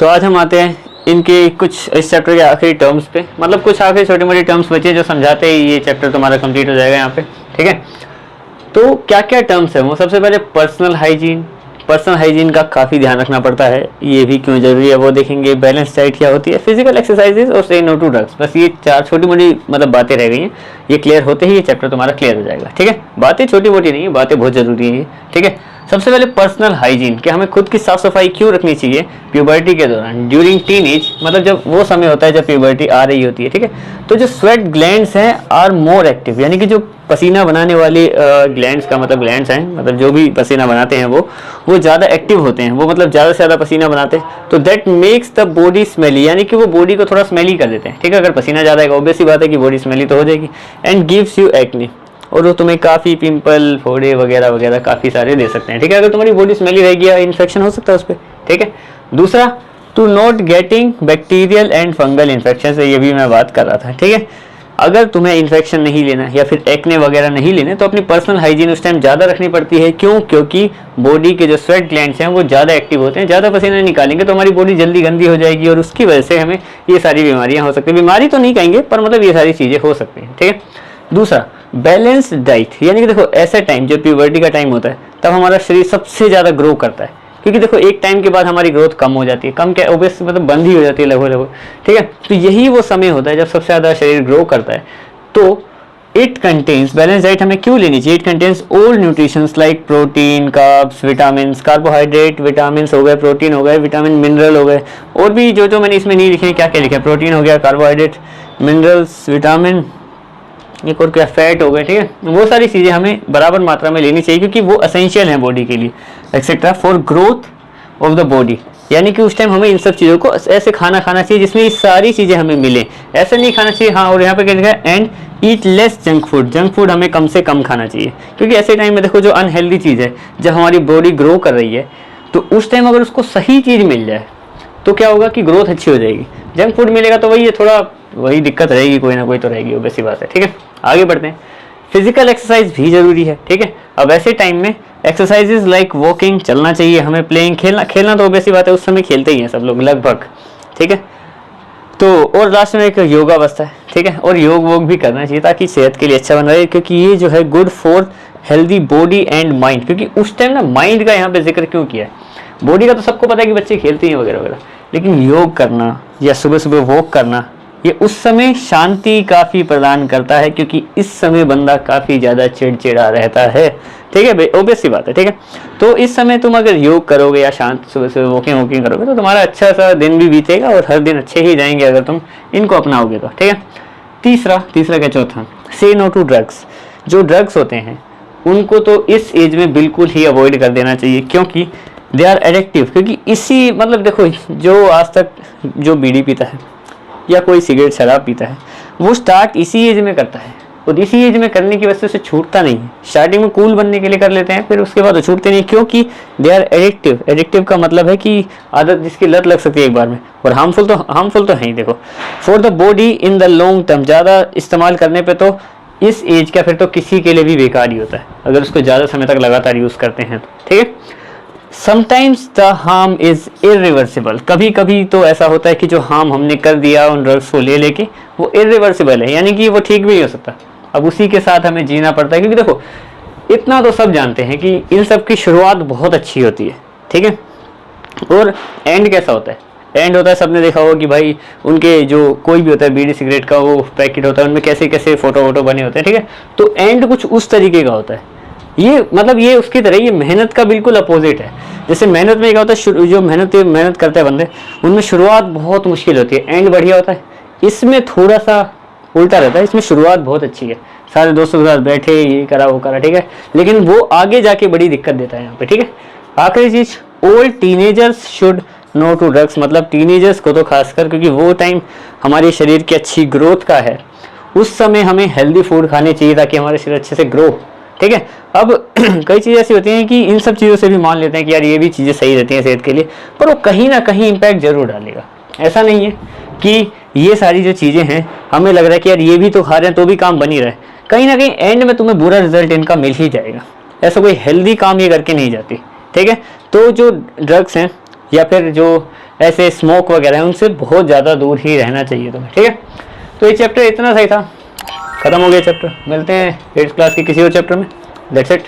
तो आज हम आते हैं इनके कुछ इस चैप्टर के आखिरी टर्म्स पे, मतलब कुछ आखिरी छोटी मोटी टर्म्स बचे जो समझाते ही ये चैप्टर तुम्हारा कंप्लीट हो जाएगा यहाँ पे। ठीक है, तो क्या क्या टर्म्स है वो, सबसे पहले पर्सनल हाइजीन। पर्सनल हाइजीन का काफ़ी ध्यान रखना पड़ता है, ये भी क्यों जरूरी है वो देखेंगे। बैलेंस डाइट क्या होती है, फिजिकल एक्सरसाइजेज और से नो टू ड्रग्स। बस ये चार छोटी मोटी मतलब बातें रह गई हैं, ये क्लियर होते ही ये चैप्टर तुम्हारा क्लियर हो जाएगा। ठीक है, बातें छोटी मोटी नहीं है, बातें बहुत जरूरी है। ठीक है, सबसे पहले पर्सनल हाइजीन, कि हमें खुद की साफ सफाई क्यों रखनी चाहिए प्यूबर्टी के दौरान, ड्यूरिंग टीनेज, मतलब जब वो समय होता है जब प्यूबर्टी आ रही होती है। ठीक है, तो जो स्वेट ग्लैंड्स हैं आर मोर एक्टिव, यानी कि जो पसीना बनाने वाली ग्लैंड्स का मतलब ग्लैंड्स हैं, मतलब जो भी पसीना बनाते हैं वो ज़्यादा एक्टिव होते हैं, वो मतलब ज़्यादा से ज़्यादा पसीना बनाते हैं। तो that makes the body smelly, यानी कि वो बॉडी को थोड़ा स्मेली कर देते हैं। ठीक है, अगर पसीना ज़्यादा है ऑब्वियस सी बात है कि बॉडी स्मेली तो हो जाएगी। एंड गिव्स यू एक्ने, और वो तुम्हें काफ़ी पिंपल फोड़े वगैरह वगैरह काफ़ी सारे दे सकते हैं। ठीक है, अगर तुम्हारी बॉडी स्मेली रहेगी या इन्फेक्शन हो सकता है उस पर। ठीक है, दूसरा two not getting bacterial and fungal infection, से ये भी मैं बात कर रहा था। ठीक है, अगर तुम्हें इन्फेक्शन नहीं लेना या फिर एक्ने वगैरह नहीं लेने तो अपनी पर्सनल हाइजीन उस टाइम ज़्यादा रखनी पड़ती है। क्यों? क्योंकि बॉडी के जो स्वेट ग्लैंड्स हैं वो ज़्यादा एक्टिव होते हैं, ज़्यादा पसीना निकालेंगे तो हमारी बॉडी जल्दी गंदी हो जाएगी और उसकी वजह से हमें ये सारी बीमारियां हो सकती हैं। बीमारी तो नहीं कहेंगे पर मतलब ये सारी चीज़ें हो सकती हैं। ठीक है, दूसरा बैलेंस डाइट, यानी कि देखो ऐसे टाइम जब प्यूबर्टी का टाइम होता है तब हमारा शरीर सबसे ज़्यादा ग्रो करता है, क्योंकि देखो एक टाइम के बाद हमारी ग्रोथ कम हो जाती है, कम क्या ओबेस मतलब बंद ही हो जाती है लगभग। ठीक है, तो यही वो समय होता है जब सबसे ज़्यादा शरीर ग्रो करता है। तो इट कंटेन्स, बैलेंस डाइट हमें क्यों लेनी चाहिए? It contains all nutritions like protein, carbs, vitamin, carbohydrate, vitamin हो गए, प्रोटीन हो गए, विटामिन मिनरल हो गए, और भी जो मैंने इसमें नहीं लिखे हैं, क्या क्या लिखे हैं, प्रोटीन हो गया, कार्बोहाइड्रेट, मिनरल्स, विटामिन, एक और क्या, फैट हो गए। ठीक है, वो सारी चीज़ें हमें बराबर मात्रा में लेनी चाहिए क्योंकि वो असेंशियल हैं बॉडी के लिए, etcetera for growth of the body. यानी कि उस टाइम हमें इन सब चीज़ों को ऐसे खाना चाहिए जिसमें ये सारी चीज़ें हमें मिले, ऐसे नहीं खाना चाहिए। हाँ, और यहाँ पे क्या लिखा है, and eat less junk food, junk food हमें कम से कम खाना चाहिए, क्योंकि ऐसे टाइम में देखो जो अनहेल्दी चीज़ है, जब हमारी बॉडी ग्रो कर रही है तो उस टाइम अगर उसको सही चीज़ मिल जाए तो क्या होगा कि ग्रोथ अच्छी हो जाएगी। जंक फूड मिलेगा तो वही है, थोड़ा वही दिक्कत रहेगी, कोई ना कोई तो रहेगी, वो वैसी बात है। ठीक है, आगे बढ़ते हैं। फिजिकल एक्सरसाइज भी जरूरी है। ठीक है, अब ऐसे टाइम में एक्सरसाइजेज लाइक वॉकिंग, चलना चाहिए हमें, प्लेइंग, खेलना तो वैसी बात है, उस समय खेलते ही हैं सब लोग लगभग। ठीक है, तो और लास्ट में एक योगा अवस्था है। ठीक है, और योग वोग भी करना चाहिए ताकि सेहत के लिए अच्छा बन रहे, क्योंकि ये जो है good for healthy body and mind. क्योंकि उस टाइम ना माइंड का यहाँ पे जिक्र क्यों किया है, बॉडी का तो सबको पता है कि बच्चे खेलते हैं वगैरह वगैरह, लेकिन योग करना या सुबह सुबह वॉक करना ये उस समय शांति काफ़ी प्रदान करता है, क्योंकि इस समय बंदा काफ़ी ज़्यादा चिड़चिड़ा रहता है। ठीक है भाई, ओबियस सी बात है। ठीक है, तो इस समय तुम अगर योग करोगे या शांत सुबह सुबह वॉकिंग करोगे तो तुम्हारा अच्छा सा दिन भी बीतेगा और हर दिन अच्छे ही जाएंगे अगर तुम इनको अपनाओगे तो। ठीक है, तीसरा क्या, चौथा, से नो टू ड्रग्स। जो ड्रग्स होते हैं उनको तो इस एज में बिल्कुल ही अवॉइड कर देना चाहिए, क्योंकि दे आर एडिक्टिव। क्योंकि इसी मतलब देखो, जो आज तक जो बीड़ी पीता है या कोई सिगरेट शराब पीता है वो स्टार्ट इसी एज में करता है, और इसी एज में करने की वजह से उसे छूटता नहीं है। स्टार्टिंग में कूल बनने के लिए कर लेते हैं, फिर उसके बाद वो छूटते नहीं, क्योंकि दे आर एडिक्टिव। एडिक्टिव का मतलब है कि आदत जिसकी लत लग सकती है एक बार में, और हार्मफुल तो है ही। देखो, for the body in the long term, ज़्यादा इस्तेमाल करने पे तो इस एज का फिर तो किसी के लिए भी बेकार ही होता है अगर उसको ज़्यादा समय तक लगातार यूज़ करते हैं तो। ठीक है, sometimes the harm is irreversible, कभी कभी तो ऐसा होता है कि जो हार्म हमने कर दिया उन ड्रग्स को ले लेके वो इरिवर्सिबल है, यानी कि वो ठीक भी नहीं हो सकता, अब उसी के साथ हमें जीना पड़ता है। क्योंकि देखो इतना तो सब जानते हैं कि इन सब की शुरुआत बहुत अच्छी होती है। ठीक है, और एंड कैसा होता है? एंड होता है, सबने देखा होगा कि भाई उनके जो कोई भी होता है बीड़ी सिगरेट का वो पैकेट होता है, उनमें कैसे कैसे फोटो बने होते हैं। ठीक है, तो एंड कुछ उस तरीके का होता है। ये मतलब ये उसकी तरह, ये मेहनत का बिल्कुल अपोजिट है। जैसे मेहनत में क्या होता है, जो मेहनत करते हैं बंदे, उनमें शुरुआत बहुत मुश्किल होती है, एंड बढ़िया होता है। इसमें थोड़ा सा उल्टा रहता है, इसमें शुरुआत बहुत अच्छी है, सारे दोस्तों के साथ बैठे ये करा वो करा। ठीक है, लेकिन वो आगे जाके बड़ी दिक्कत देता है यहाँ पे। ठीक है, आखिरी चीज, old teenagers should no to drugs, मतलब टीनेजर्स को तो खासकर, क्योंकि वो टाइम हमारे शरीर की अच्छी ग्रोथ का है, उस समय हमें हेल्दी फूड खाने चाहिए ताकि हमारे शरीर अच्छे से ग्रो। ठीक है, अब कई चीज़ें ऐसी होती हैं कि इन सब चीज़ों से भी मान लेते हैं कि यार ये भी चीज़ें सही रहती हैं सेहत के लिए, पर वो कहीं ना कहीं इम्पैक्ट जरूर डालेगा। ऐसा नहीं है कि ये सारी जो चीज़ें हैं हमें लग रहा है कि यार ये भी तो खा रहे हैं तो भी काम बन ही रहा है, कहीं ना कहीं एंड में तुम्हें बुरा रिजल्ट इनका मिल ही जाएगा। ऐसा कोई हेल्दी काम ये करके नहीं जाती। ठीक है, तो जो ड्रग्स हैं या फिर जो ऐसे स्मोक वगैरह है उनसे बहुत ज़्यादा दूर ही रहना चाहिए तुम्हें, ठीक है। तो ये चैप्टर इतना सही था, खत्म हो गया चैप्टर। मिलते हैं 8th क्लास के किसी और चैप्टर में। That's it.